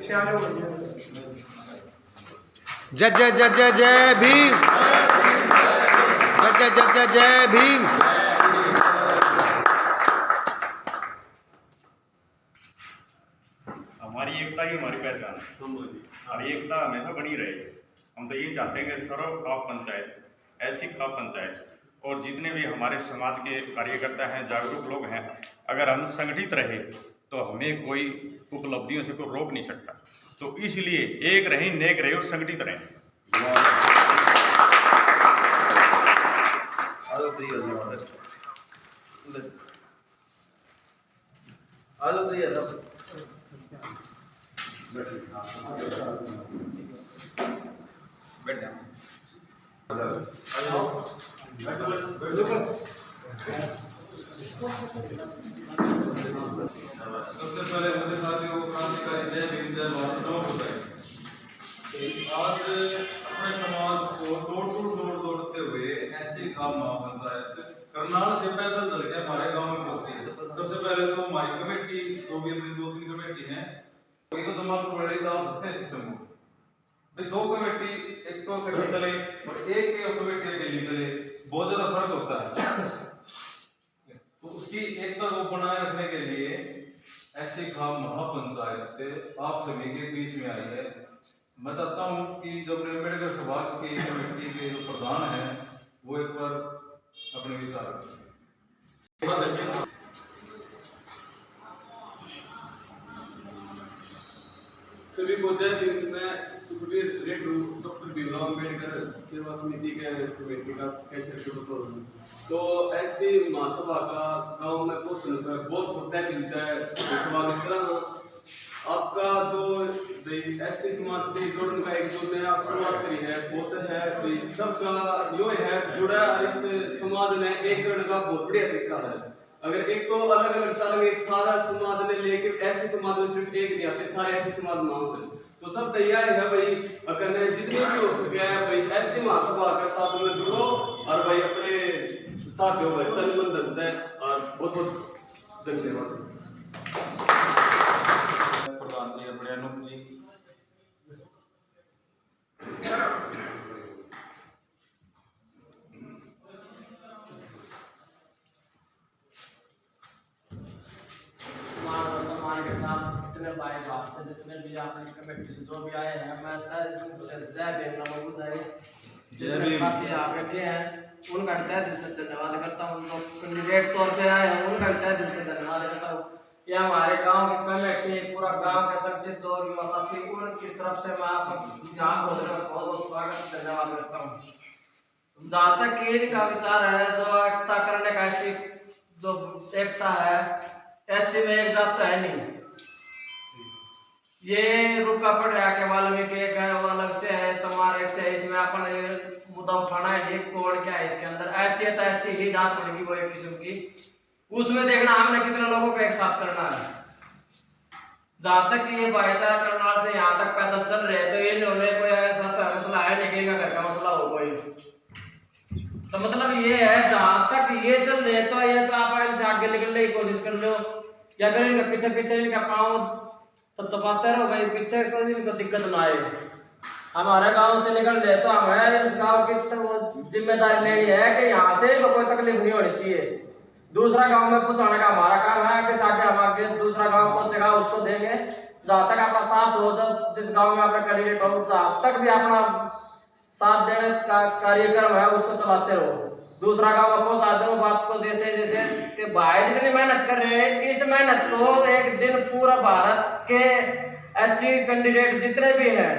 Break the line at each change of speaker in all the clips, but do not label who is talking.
जय जय जय जय जय भीम, जय जय जय जय जय भीम।
हमारी एकता ही हमारी पहचान है और एकता हमेशा बनी रहेगी। हम तो ये चाहते हैं कि सर्व खाप पंचायत, ऐसी खाप पंचायत, और जितने भी हमारे समाज के कार्यकर्ता हैं, जागरूक लोग हैं, अगर हम संगठित रहे तो हमें कोई उपलब्धियों से कोई रोक नहीं सकता। तो इसलिए एक रहें, नेक रहे और संगठित रहें।
सबसे पहले मुझे साथियों क्रांतिकारी जय भीम जय भारत नमस्कार। आज अपने समाज को दौड़ते हुए ऐसी खाप महापंचायत करनाल से पैदल चल के हमारे गांव में पहुंची। सबसे पहले तो हमारी कमेटी, जो भी अपनी 2-3 कमेटी है, एक तो तुम्हारे पहले का सकते हैं सिस्टम को भाई 2 कमेटी, एक तो इकट्ठे चले और एक कमेटी अकेली चले, बहुत ज्यादा फर्क होता है। तो उसकी एकता को बनाए रखने के लिए ऐसी खाप महापंचायत आप सभी के बीच में आई है। मैं चाहता हूँ कि जो अम्बेडकर समाज की कमेटी के जो प्रधान हैं वो एक बार अपने विचार रखें।
सभी को जय भीम। मैं सुखबीर रेड्डू डॉक्टर भीमराव अम्बेडकर सेवा समिति के कमेटी का कैसे तो ऐसी महासभा का गांव में पहुंचने पर बहुत तय दिल जाए स्वागत करा। आपका जो ऐसी समाज के जोड़ने का एक जो नया शुरुआत करी है बहुत है, तो सबका यो है जुड़ा इस समाज ने एक करने का बहुत बढ़िया तरीका है। अगर एक तो अलग अलग चलेंगे, एक सारा समाज ने लेके ऐसे समाज में सिर्फ एक नहीं आते, सारे ऐसे समाज में आते, तो सब तैयार है भाई अगर जितने भी हो सके भाई ऐसे महासभा के साथ में जुड़ो और भाई अपने साथ हो भाई तन मन धन है। और बहुत बहुत धन्यवाद।
प्रधान जी अपने अनुप जी,
सम्मान के साथ जितने भाई बाप से, जितने भी अपनी कमेटी से जो भी आए हैं, मैं तय दिल से जय भीम नमो बुद्धाय। जितने साथी यहाँ बैठे हैं उनका तय दिल से धन्यवाद करता हूँ। जो कैंडिडेट तौर पे आए हैं उनका तय दिल से धन्यवाद करता हूँ। ये हमारे गांव की कमेटी, पूरा गांव के संगठित जो युवा साथी, उनकी तरफ से मैं आपका यहाँ पहुँचने में बहुत बहुत स्वागत धन्यवाद करता हूँ। जहाँ तक इनका विचार है, जो एकता करने का, ऐसी जो एकता है, ऐसी में एक जात है नहीं। ये रुका पड़ रहा है कि वाल्मीकि एक है, वो अलग से है, चमार एक से है, इसमें अपन मुद्दा उठाना है नहीं, कौन क्या है इसके अंदर, ऐसी है तो ऐसी ही जात बनेगी वो एक किस्म की। उसमें देखना हमने कितने लोगों को एक साथ करना है। जहां तक ये भाईचारा करनाल से यहाँ तक पैदल चल रहे हैं, तो इन्होंने कोई ऐसा मसला है नहीं कि घर का मसला हो कोई। तो मतलब ये है जहां तक ये चल रहे तो ये तो आप इनसे आगे निकलने की कोशिश कर लो, या फिर इनके पीछे पीछे इनका पाँव तपते रहो भाई, पीछे कोई इनको दिक्कत ना आए। हमारे गांव से निकल रहे तो हमें इस गांव की तो जिम्मेदारी लेनी है कि यहाँ से इनको कोई तकलीफ नहीं होनी चाहिए। दूसरा गांव में पहुंचाने का हमारा काम है कि आगे हम आगे दूसरा गांव पहुंचेगा उसको देंगे। जहाँ तक अपना साथ हो, जब जिस गांव में अपना कैंडिडेट हो, जहाँ तक भी अपना साथ देने का कार्यक्रम है उसको चलाते रहो। दूसरा गांव में पहुंचा दो बात को, जैसे जैसे कि भाई जितनी मेहनत कर रहे हैं, इस मेहनत को एक दिन पूरा भारत के ऐसे कैंडिडेट जितने भी हैं,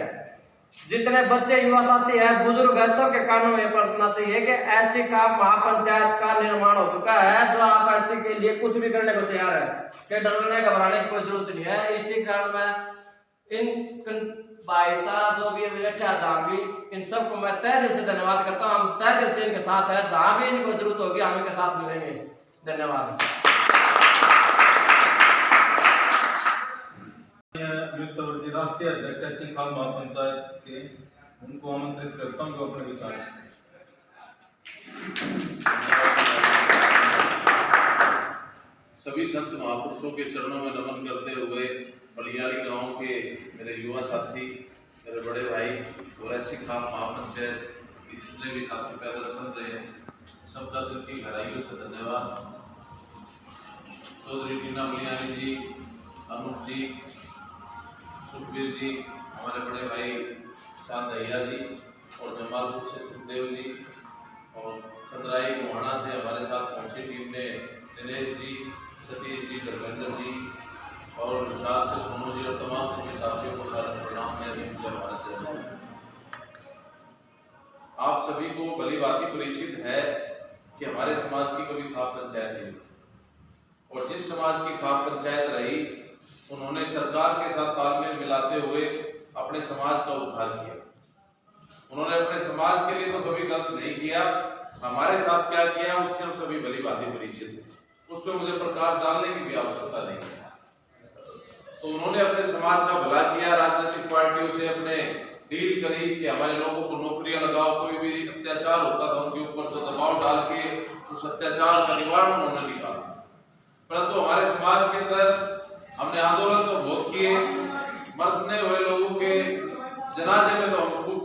जितने बच्चे युवा साथी हैं, बुजुर्ग हैं, सबके कानों में पड़ना चाहिए कि ऐसी का महापंचायत का निर्माण हो चुका है, जो आप ऐसे के लिए कुछ भी करने को तैयार है, कि डरने घबराने की कोई जरूरत नहीं है। इसी कारण मैं इन भाईचारा जो भी बैठा जहाँ भी, इन सबको मैं तय दिल से धन्यवाद करता हूँ। हम तय दिल से इनके साथ है, जहाँ भी इनको जरूरत होगी हम इनके साथ मिलेंगे। धन्यवाद।
जी राष्ट्रीय अध्यक्ष ऐसी खाप महापंचायत के, उनको आमंत्रित करता हूँ जो अपने विचार।
सभी संत महापुरुषों के चरणों में नमन करते हुए बलियाली गांव के मेरे युवा साथी, मेरे बड़े भाई और ऐसी खाप महापंचायत के जितने भी साथी पैदल चल रहे हैं, सबका दिल की गहराइयों से धन्यवाद। चौधरी टीना बलियानी जी, अनूप जी, सुखबीर जी, हमारे बड़े भाई चांद दहिया जी और जमालपुर से सुखदेव जी और खतराई गोहाना से हमारे साथ पहुंची टीम में दिनेश जी, सतीश जी, धर्मेंद्र जी और विशाल से सोनू जी और तमाम सभी साथियों को सादर प्रणाम। मैं भारत जैसा आप सभी को भली भांति परिचित है कि हमारे समाज की कभी खाप पंचायत नहीं और जिस समाज की खाप पंचायत रही उन्होंने सरकार के साथ तालमेल मिलाते हुए अपने समाज का उद्धार किया। उन्होंने अपने समाज के लिए तो कभी गलत नहीं किया, हमारे साथ क्या किया उससे हम सभी भली भांति परिचित हैं, उस पर मुझे प्रकाश डालने की भी आवश्यकता नहीं है। तो उन्होंने अपने समाज का भला किया, राजनीतिक पार्टियों से अपने डील करी कि हमारे लोगों को नौकरियां लगाओ, कोई भी अत्याचार होता था उनके ऊपर तो दबाव डाल के उस अत्याचार का निवारण उन्होंने निकाला। परंतु हमारे समाज के अंदर हमने आंदोलन तो बहुत किए, मरने हुए लोगों के जनाजे में तो हम खूब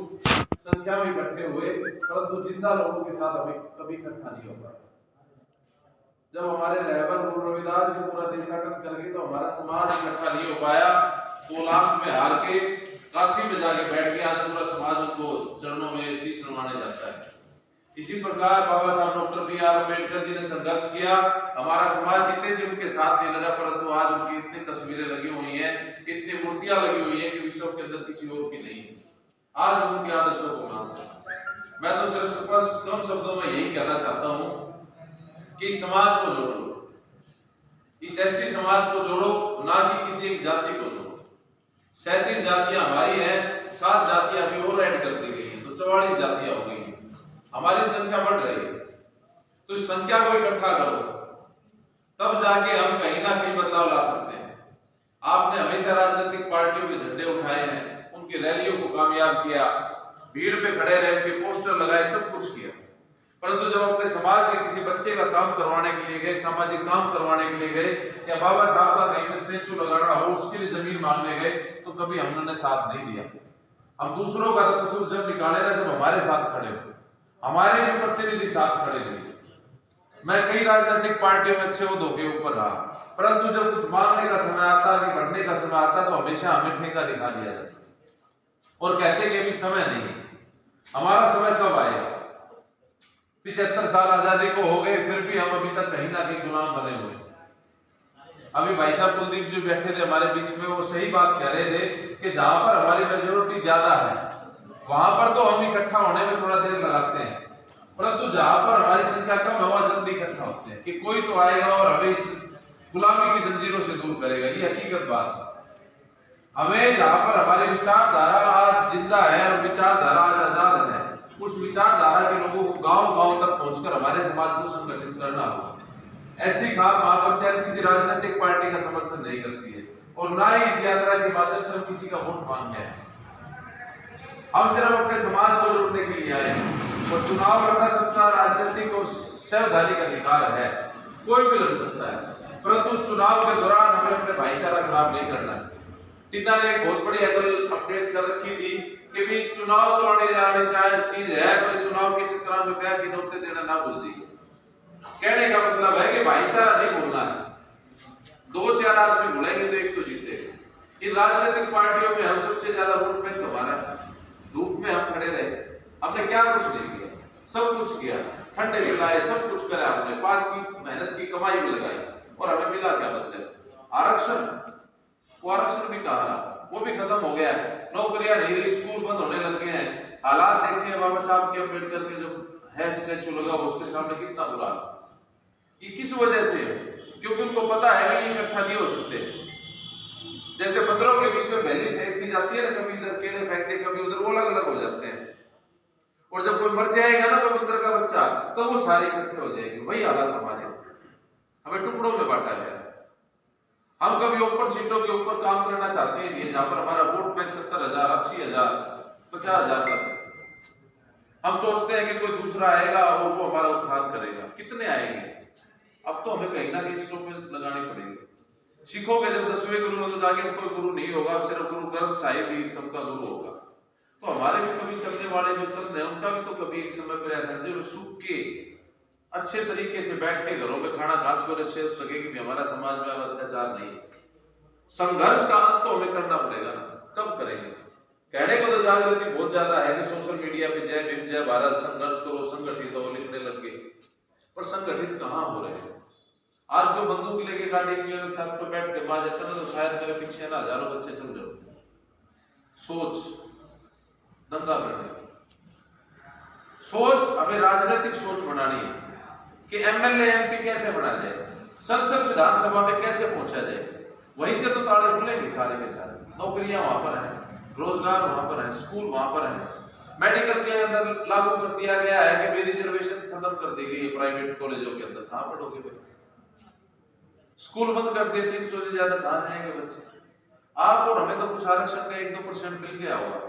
संख्या में इकट्ठे हुए, परंतु जिंदा लोगों के साथ हमें कभी इकट्ठा नहीं हो पाया। जब हमारे रहबर गुरु रविदास जी पूरा देशाटन कर गए तो हमारा समाज इकट्ठा नहीं हो पाया, तो लास्ट में हार के काशी में जाके बैठ गया। आज पूरा समाज उनको चरणों में शीश नवाने जाता है। इसी प्रकार बाबा साहब डॉक्टर B.R. अम्बेडकर जी ने संघर्ष किया, हमारा समाज जितने जी उनके साथ नहीं लगा, परंतु आज उनकी इतनी तस्वीरें लगी हुई हैं, इतनी मूर्तियां लगी हुई हैं कि विश्व के अंदर किसी और की नहीं है। आज हम उनके आदर्शों को मानते हैं। मैं तो सिर्फ स्पष्ट कम शब्दों में यही कहना चाहता हूं कि समाज को जोड़ो, इस ऐसी समाज को जोड़ो, ना कि किसी एक जाति को जोड़ो। 37 जातियां हमारी हैं, 7 जातियां अभी और ऐड कर दी गई हैं, तो 44 जातियां हो गई हैं। हमारी संख्या बढ़ रही है, तो इस संख्या को इकट्ठा करो, तब जाके हम कहीं ना कहीं बदलाव ला सकते हैं। आपने हमेशा राजनीतिक पार्टियों के झंडे उठाए हैं, उनकी रैलियों को कामयाब किया, भीड़ पे खड़े रहे, उनके पोस्टर लगाए, सब कुछ किया, परंतु जब अपने समाज के किसी बच्चे का काम करवाने के लिए गए, सामाजिक काम करवाने के लिए गए, या बाबा साहब का कहीं स्टैचू लगाना हो उसके लिए जमीन मांगने गए, तो कभी हमने साथ नहीं दिया। हम दूसरों का कसूर जब निकाले ना, जब हमारे साथ खड़े हो, हमारे भी प्रतिनिधि साथ खड़े नहीं। मैं कई राजनीतिक पार्टियों में अच्छे उद्योगों के ऊपर रहा, परंतु जब कुछ मांगने का समय आता, कि बढ़ने का समय आता, तो हमेशा हमें ठेका दिखा दिया जाता और कहते कि अभी समय नहीं। हमारा समय कब आएगा? 75 साल आजादी को हो गए, फिर भी हम अभी तक कहीं ना कहीं गुलाम बने हुए। अभी भाई साहब कुलदीप जी बैठे थे हमारे बीच में, वो सही बात कह रहे थे कि जहां पर हमारी मेजोरिटी ज्यादा है वहां पर तो हम इकट्ठा होने में थोड़ा देर लगाते हैं, परंतु जहां पर हमारी संख्या कम है वहां जल्दी इकट्ठा होते हैं कि कोई तो आएगा और हमें इस गुलामी की जंजीरों से दूर करेगा। ये हकीकत बात है। हमें जहां पर हमारी विचारधारा आज जिंदा है और विचारधारा आज आजाद है, उस विचारधारा के लोगों को गांव-गांव तक पहुंचकर हमारे समाज को संगठित करना होगा। ऐसी खाप महापंचायत किसी राजनीतिक पार्टी का समर्थन नहीं करती है और ना ही इस यात्रा के माध्यम से हम किसी का वोट मांगते हैं। हम सिर्फ अपने समाज को जोड़ने के लिए आए हैं और चुनाव लड़ना सबका राजनीतिक और संवैधानिक अधिकार है, कोई भी लड़ सकता है, परंतु चुनाव के दौरान हमें अपने भाईचारा खराब नहीं करना है। टीना ने एक बहुत बड़ी अपडेट कर रखी थी कि भी चुनाव तो लड़ने जाने चाहे चीज है, पर चुनाव के चक्कर में क्या गिनौते देना ना भूल जाइए। कहने का मतलब है कि भाईचारा नहीं भूलना है। 2-4 आदमी भूलेंगे तो एक तो जीतेगा। इन राजनीतिक पार्टियों में हम सबसे ज्यादा वोट बैंक हमारा है। धूप में हम खड़े रहे, हमने क्या कुछ नहीं किया, सब कुछ किया, ठंडे पिलाए, सब कुछ करा, हमने पास की मेहनत की कमाई भी लगाई और हमें मिला क्या बदले? आरक्षण। वो आरक्षण भी कहा रहा, वो भी खत्म हो गया है, नौकरियां नहीं रही, स्कूल बंद होने लग गए हैं। हालात देखे बाबा साहब के अम्बेडकर के जो है स्टैचू लगा उसके सामने कितना बुरा। ये किस वजह से? क्योंकि उनको पता है कि ये इकट्ठा नहीं हो सकते। जैसे बंदरों के बीच में बैली फेंक दी जाती है ना, कभी इधर केले फेंकते कभी उधर, वो अलग अलग हो जाते हैं, और जब कोई मर जाएगा ना तो बंदर का बच्चा, तो वो सारे इकट्ठे हो जाएंगे। वही हालत हमारे, हमें टुकड़ों में बांटा गया। हम कभी ऊपर सीटों के ऊपर काम करना चाहते हैं जहां पर हमारा वोट बैंक 70,000, 80,000, 50,000 तक। हम सोचते हैं कि कोई दूसरा आएगा और वो हमारा उत्थान करेगा। कितने आएंगे? अब तो हमें कहीं ना कहीं स्टॉप लगाने पड़ेंगे। सिखों के जब 10वें गुरु तो आगे कोई गुरु नहीं होगा, सिर्फ गुरु ग्रंथ साहिब ही सबका गुरु होगा। तो हमारे भी कभी चलने वाले जो चल रहे हैं उनका भी तो कभी एक समय पर ऐसा जो सुख के अच्छे तरीके से बैठ के घरों में खाना खास कर सोच सके कि हमारा समाज में अत्याचार नहीं। संघर्ष का अंत तो हमें करना पड़ेगा ना, कब करेंगे? कहने को तो जागृति बहुत ज्यादा है कि सोशल मीडिया पे जय भीम जय भारत संघर्ष करो संगठित हो लिखने लग गए, पर संगठित कहाँ हो रहे हैं? आज को बंदूक लेके गाड़ी की छत पर बैठ के बात जाता तो शायद मेरे पीछे ना हजारों बच्चे चल जाते। सोच दंगा करने सोच हमें राजनीतिक सोच बनानी है कि एमएलए एमपी कैसे बना जाए, संसद विधानसभा में कैसे पहुंचा जाए। वहीं से तो ताले खुलेंगे सारे के सारे। नौकरियां वहां पर है, रोजगार वहां पर है, स्कूल वहां पर है। मेडिकल के अंदर लागू कर दिया गया है कि भी रिजर्वेशन खत्म कर दी गई है प्राइवेट कॉलेजों के अंदर। कहां पढ़ोगे भाई? स्कूल बंद कर दिए, 300 से ज्यादा कहां जाएंगे बच्चे? आप और हमें तो कुछ आरक्षण का 1-2% मिल गया होगा,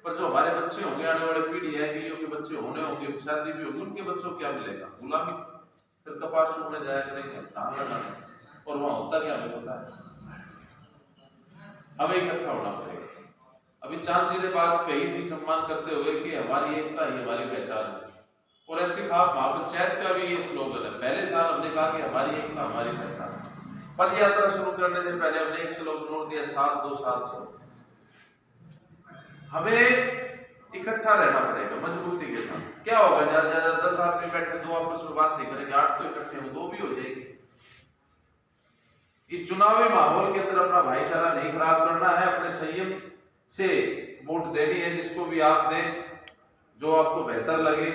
पर जो हमारे बच्चे होंगे, आने वाले पीढ़ी है, पीढ़ियों के बच्चे होने होंगे, शादी भी होगी, उनके बच्चों को क्या मिलेगा? गुलामी। फिर कपास चुनने जाया करेंगे, धान लगाने, और वहां होता क्या हमें पता है। हमें इकट्ठा होना पड़ेगा। अभी चांद जी ने बात कही थी सम्मान करते हुए कि हमारी एकता ही हमारी पहचान है, और ऐसे कहा महापंचायत का भी ये स्लोगन है। पहले साल हमने कहा कि हमारी एकता हमारी पहचान। पद यात्रा शुरू करने से पहले हमने एक स्लोगन नोट दिया, 7 2 7 से। हमें इकट्ठा रहना पड़ेगा मजबूती के साथ। क्या होगा ज्यादा ज्यादा 10 आदमी बैठे 2 आपस में बात नहीं करेंगे, 8 तो इकट्ठे हो, 2 भी हो जाएगी। इस चुनावी माहौल के अंदर अपना भाईचारा नहीं खराब करना है, अपने संयम से वोट देनी है जिसको भी आप दें, जो आपको बेहतर लगे,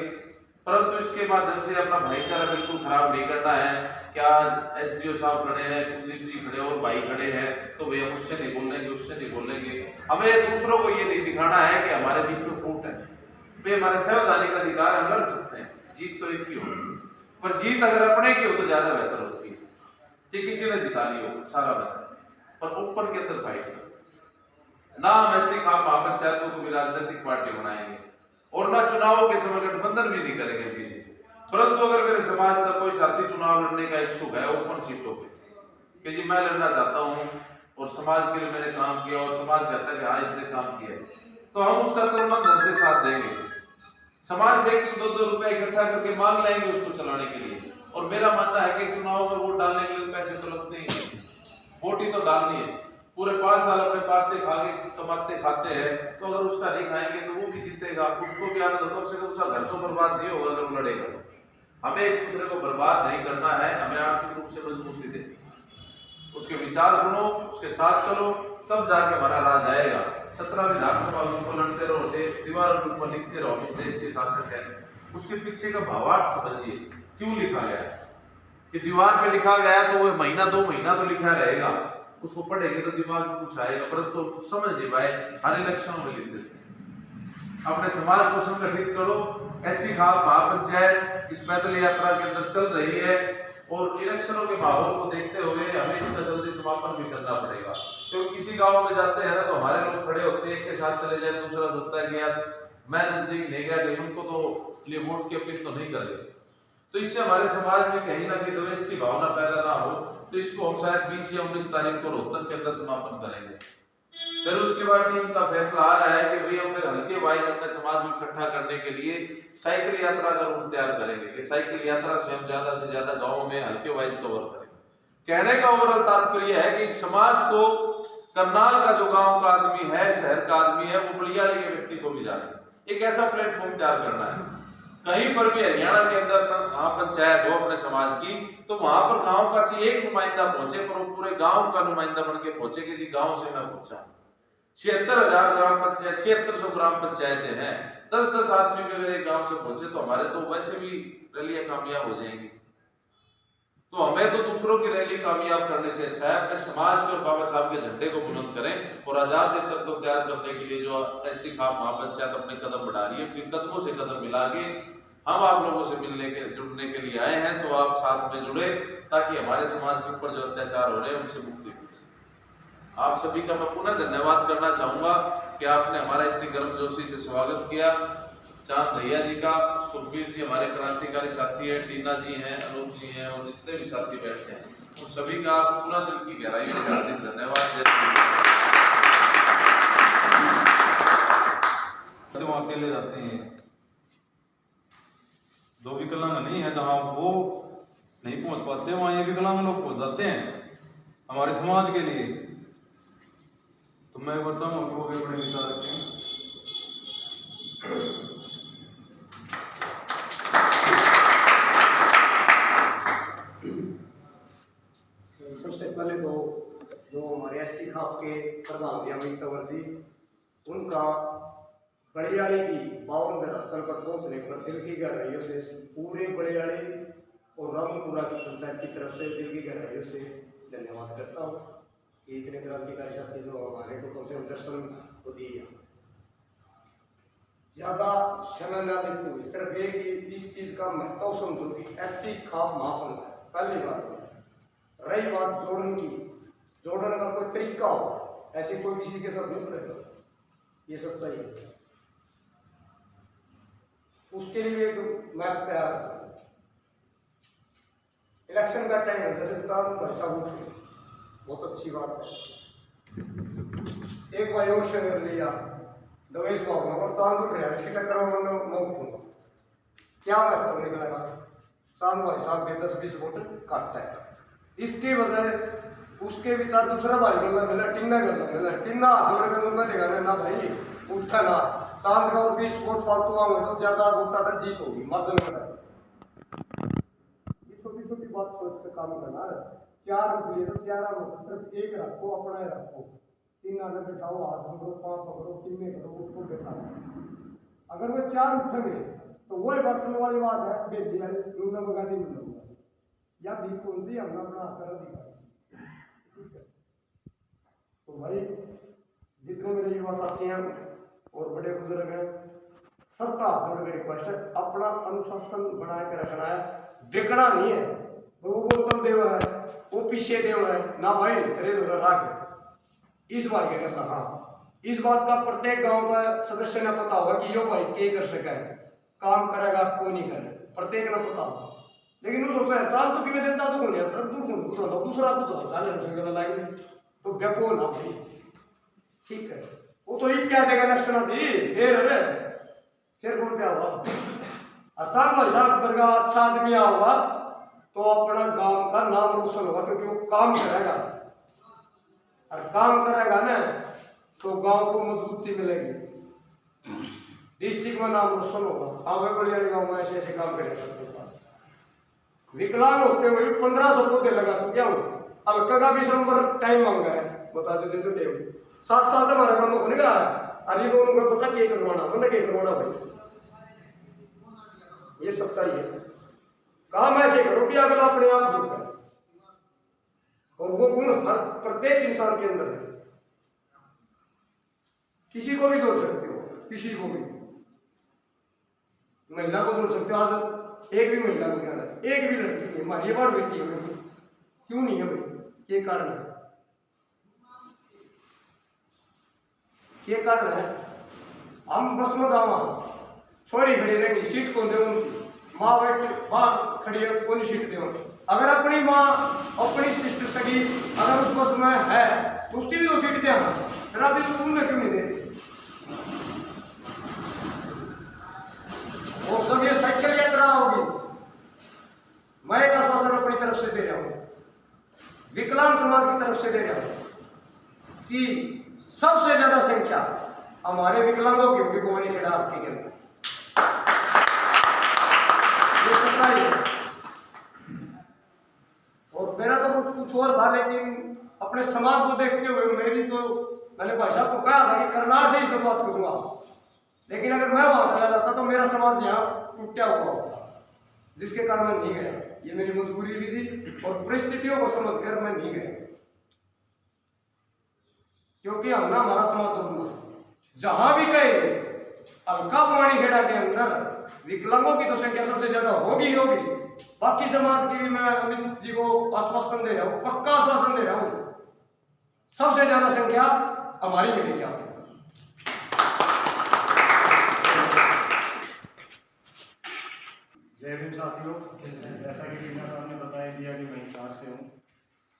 परंतु इसके माध्यम से अपना भाईचारा बिल्कुल खराब नहीं करना है। क्या एसडीओ साहब खड़े हैं, कुलदीप जी खड़े और भाई खड़े हैं, तो भैया मुझसे नहीं बोलेंगे, उससे नहीं बोलेंगे। हमें दूसरों को ये नहीं दिखाना है कि हमारे बीच में फूट है। वे हमारे संवैधानिक अधिकार हम लड़ सकते हैं, जीत तो एक की हो, पर जीत अगर अपने की हो तो ज्यादा बेहतर होती है। कि किसी ने जिता ली हो सारा बेहतर, पर ऊपर के अंदर फाइट ना। हम ऐसे काम महापंचायत को भी राजनीतिक पार्टी बनाएंगे और ना चुनावों के समय गठबंधन भी नहीं करेंगे किसी से। परंतु अगर मेरे समाज का कोई साथी चुनाव लड़ने का इच्छुक है ओपन सीटों पे कि जी मैं लड़ना चाहता हूं और समाज के लिए मैंने काम किया और समाज कहता है कि हाँ इसने काम किया, तो हम उसका तुरंत धन से साथ देंगे। समाज से 2-2 रुपए इकट्ठा करके मांग लाएंगे उसको चलाने के लिए। और मेरा मानना है कि चुनाव में वोट डालने के लिए पैसे तो लगते ही हैं, वोट ही तो डालनी है। पूरे 5 साल अपने पास से कमाते खाते हैं, तो अगर उसका नहीं खाएंगे तो वो भी जीतेगा, उसको भी आना, तो कम से कम उसका घर तो बर्बाद नहीं होगा अगर वो लड़ेगा। हमें एक दूसरे को बर्बाद नहीं करना है, हमें आर्थिक रूप से मजबूती देनी, उसके विचार सुनो, उसके साथ चलो, तब जाके हमारा राज आएगा। 17 विधानसभा को लड़ते रहो, दीवारों के ऊपर लिखते रहो देश के शासक है, उसके पीछे का भावार्थ समझिए क्यों लिखा गया है। कि दीवार पे लिखा गया तो वो महीना 2 महीना तो लिखा रहेगा, उसको पढ़ेंगे तो दिमाग में कुछ आएगा, परंतु तो समझ नहीं पाए, हर इलेक्शन में लिख देते। अपने समाज को संगठित करो। ऐसी खाप महापंचायत इस पैदल यात्रा के अंदर चल रही है और इलेक्शनों के माहौल को देखते हुए हमें इसका जल्दी समापन भी करना पड़ेगा। क्योंकि किसी गांव में जाते हैं ना तो हमारे लोग खड़े होते हैं, एक के साथ चले जाए, दूसरा सोचता है कि यार मैं नजदीक नहीं गया, लेकिन उनको तो लिए वोट की अपील तो नहीं कर रहे। तो इससे हमारे समाज में कहीं ना कहीं द्वेष की भावना पैदा ना हो, तो इसको हम शायद 20 या 19 तारीख को रोहतक के अंदर समापन करेंगे। फिर उसके बाद टीम का फैसला आ रहा है कि भाई हम फिर हल्के वाइज अपने समाज में इकट्ठा करने के लिए साइकिल यात्रा का रूप तैयार करेंगे कि साइकिल यात्रा से हम ज्यादा से ज्यादा गाँव में हल्के वाइज कवर करेंगे। कहने का ओवरऑल तात्पर्य है कि समाज को करनाल का जो गाँव का आदमी है, शहर का आदमी है, वो बलियाली के व्यक्ति को भी जाने एक ऐसा प्लेटफॉर्म तैयार करना है। कहीं पर भी हरियाणा के अंदर पंचायत हो अपने समाज की, तो वहां पर गांव का एक नुमाइंदा पहुंचे, पर वो पूरे गांव का नुमाइंदा बन के पहुंचे कि जी गांव से मैं पहुंचा। 76,000 ग्राम पंचायत, 7600 ग्राम पंचायतें हैं, 10-10 आदमी भी अगर एक गांव से पहुंचे तो हमारे तो वैसे भी रैलियां कामयाब हो जाएंगी। तो हमें तो दूसरों की रैली कामयाब करने से अच्छा है अपने समाज के और बाबा साहब के झंडे को बुलंद करें और आजाद नेतृत्व तैयार करने के लिए जो ऐसी खाप महापंचायत अपने कदम बढ़ा रही है, अपने कदमों से कदम मिला के हम आप लोगों से मिलने के जुड़ने के लिए आए हैं। तो आप साथ में जुड़े ताकि हमारे समाज के ऊपर जो अत्याचार हो रहे हैं उनसे मुक्ति मिल सके। आप सभी का मैं पुनः धन्यवाद करना चाहूंगा कि आपने हमारा इतनी गर्मजोशी से स्वागत किया। चांद भैया जी का, सुखबीर जी हमारे क्रांतिकारी साथी हैं, टीना जी हैं, अनूप जी हैं और जितने भी साथी बैठे हैं, उन सभी का पूरा दिल की गहराइयों से हार्दिक धन्यवाद देते हैं।
वहाँ अकेले जाते हैं, जो विकलांग नहीं है, जहाँ वो नहीं पहुँच पाते वहाँ ये विकलांग लोग पहुँच जाते हैं हमारे समाज के लिए। तो मैं बताऊँ कि वो भी बड़े विचार रखें।
सबसे पहले तो जो हमारे एससी खाप के प्रधान थे अमित तंवर जी, उनका बड़ियाड़ी की 52 तल पर पहुंचने पर दिल की गहराइयों से पूरे बड़ियाड़ी और रामपुरा की पंचायत की तरफ से दिल की गहराइयों से धन्यवाद करता हूँ कि इतने क्रांतिकारी साथी जो हमारे को कम से कम दर्शन को दिए। ज्यादा समय न लेते हुए सिर्फ एक ही इस चीज का महत्व समझो कि एससी खाप महापंचायत पहली बात। रही बात जोड़ने की, जोड़ने का कोई तरीका हो, ऐसे कोई किसी के साथ नहीं करेगा, ये सच्चाई है। उसके लिए एक मैप तैयार, इलेक्शन का टाइम है, जैसे चांद भाई साहब उठ गए, बहुत अच्छी बात है। एक भाई और शेयर लिया दवेश भावना और चांद उठ रहा है, इसकी टक्कर में मैं उठूंगा, क्या महत्व निकलेगा? चांद भाई साहब के 10-20 वोट काटता है। इसके बजाय उसके विचार दूसरा भाई गल्ला मिला, टिन्ना गल्ला मिला, टिन्ना जोड़ कर मुंगा देगा ना भाई उठा ना, चांद का और 20 वोट फालतू आऊंगे तो ज्यादा वोटा था जीत होगी, मार्जिन में। ये छोटी छोटी बात सोच कर काम करना है। 4 वोट लिए तो 4 वोट सिर्फ एक रखो, अपना ही रखो, 3 आगे बैठाओ, हाथ पकड़ो, 5 पकड़ो, 3 करो, उसको बैठा। अगर वो 4 उठेंगे तो वही बर्तन वाली बात है, बेटी गांधी मिल या भी कौन सी हमने अपना आकर दिखाया। तो भाई जितने मेरे युवा साथी हैं और बड़े बुजुर्ग हैं, सबका जोड़ के रिक्वेस्ट है, अपना अनुशासन बना के रखना है, बिकना नहीं है। वो बोतल देव है, वो पीछे देव है ना भाई, तेरे दो राख इस बात क्या करना। हाँ, इस बात का प्रत्येक गांव का सदस्य ने पता होगा कि यो भाई क्या कर सका है, काम करेगा कोई नहीं करे, प्रत्येक ने पता होगा। लेकिन वो सोचता है चाल तो किमें देता तो कौन है, दूर कौन दूसरा कुछ चाल है गला लाएंगे तो बेको ना भाई, ठीक है। वो तो ही क्या देगा इलेक्शन आती फिर कौन क्या हुआ। अचान भाई साहब वर्गा अच्छा आदमी होगा तो अपना गांव का नाम रोशन होगा, क्योंकि वो काम करेगा, और काम करेगा ना तो गांव को मजबूती मिलेगी, डिस्ट्रिक्ट में नाम रोशन होगा। आगे बढ़िया गाँव में ऐसे ऐसे काम करेगा सबके साथ। विकलांग होते हुए 1500 पौधे लगा चुके हूँ, हल्का का भी नंबर टाइम मांगा है, बता दे तो टेम 7 साल तक हमारा काम होने का। अरे वो उनको पता क्या करवाना, मैंने क्या करवाना भाई, ये सच्चाई है। काम ऐसे करो कि अगला अपने आप झुके, और वो गुण हर प्रत्येक इंसान के अंदर है। किसी को भी जोड़ सकते हो, किसी को भी, महिला को जोड़ सकते हो। आज एक भी महिला को नहीं, एक भी लड़की नहीं, हमारी बार बेटी है भाई, क्यों नहीं है भाई, ये कारण है, ये कारण है। हम बस में जावा, छोरी खड़ी रहेंगी, सीट कौन दे उनकी, माँ बैठ माँ खड़ी है, कौन सीट दे। अगर अपनी माँ अपनी सिस्टर सगी अगर उस बस में है तो उसकी भी तो सीट दे, फिर अभी तो उन्हें क्यों नहीं दे। और जब ये साइकिल यात्रा होगी, मैं एक आश्वासन अपनी तरफ से दे रहा हूं, विकलांग समाज की तरफ से दे रहा हूं कि सबसे ज्यादा संख्या हमारे विकलांगों की होगी भवानी खेड़ा आपके के अंदर, ये सच्चाई है। और मेरा तो कुछ और था, लेकिन अपने समाज को देखते हुए मैंने भाई साहब को कहा था कि करनाल से ही शुरुआत करूंगा, लेकिन अगर मैं वहां चला जाता तो मेरा समाज यहाँ टूटा हुआ होता, जिसके कारण मैं नहीं गया। ये मेरी मजबूरी भी थी और परिस्थितियों को समझकर मैं नहीं गया, क्योंकि हमने हमारा समाज जोड़ना है। जहां भी कहेंगे अलका भवानी खेड़ा के अंदर विकलांगों की तो संख्या सबसे ज्यादा होगी। बाकी समाज की भी मैं अमित जी को आश्वासन दे रहा हूं, पक्का आश्वासन दे रहा हूं, सबसे ज्यादा संख्या हमारी मिलेगी आपको।
जय भीम साथियों, जैसा कि टीना साहब ने बताया दिया कि मैं हिसार से हूँ,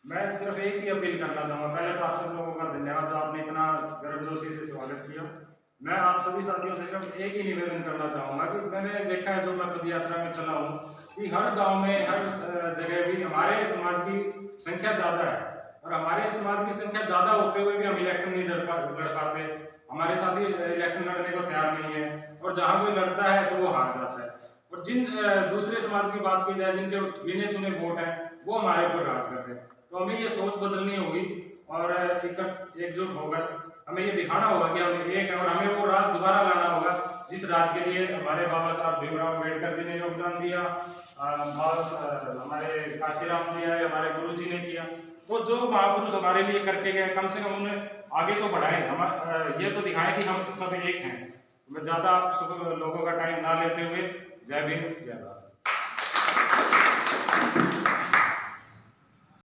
मैं सिर्फ एक ही अपील करना चाहूँगा। पहले तो आप सब लोगों का धन्यवाद जो आपने इतना गर्मजोशी से स्वागत किया। मैं आप सभी साथियों से सिर्फ एक ही निवेदन करना चाहूँगा कि मैंने देखा है, जो मैं पद यात्रा में चला हूँ, कि हर गांव में हर जगह भी हमारे समाज की संख्या ज़्यादा है, और हमारे समाज की संख्या ज़्यादा होते हुए भी हम इलेक्शन नहीं लड़ पाते। हमारे साथी इलेक्शन लड़ने को तैयार नहीं है, और जहाँ कोई लड़ता है तो वो हार जाता है। और जिन दूसरे समाज की बात की जाए, जिनके गिने चुने वोट हैं, वो हमारे ऊपर राज कर रहे हैं। तो हमें ये सोच बदलनी होगी और एकजुट होकर हमें ये दिखाना होगा कि हम एक हैं, और हमें वो राज दोबारा लाना होगा जिस राज के लिए हमारे बाबा साहब भीमराव अम्बेडकर जी ने योगदान दिया, हमारे काशीराम जी आए, हमारे गुरु जी ने किया। तो जो महापुरुष हमारे लिए करके गए, कम से कम उन्हें आगे तो बढ़ाएं, हम ये तो दिखाएं कि हम सब एक हैं। मैं ज़्यादा आप सब लोगों का टाइम ना लेते हुए, जय भीम जय भारत।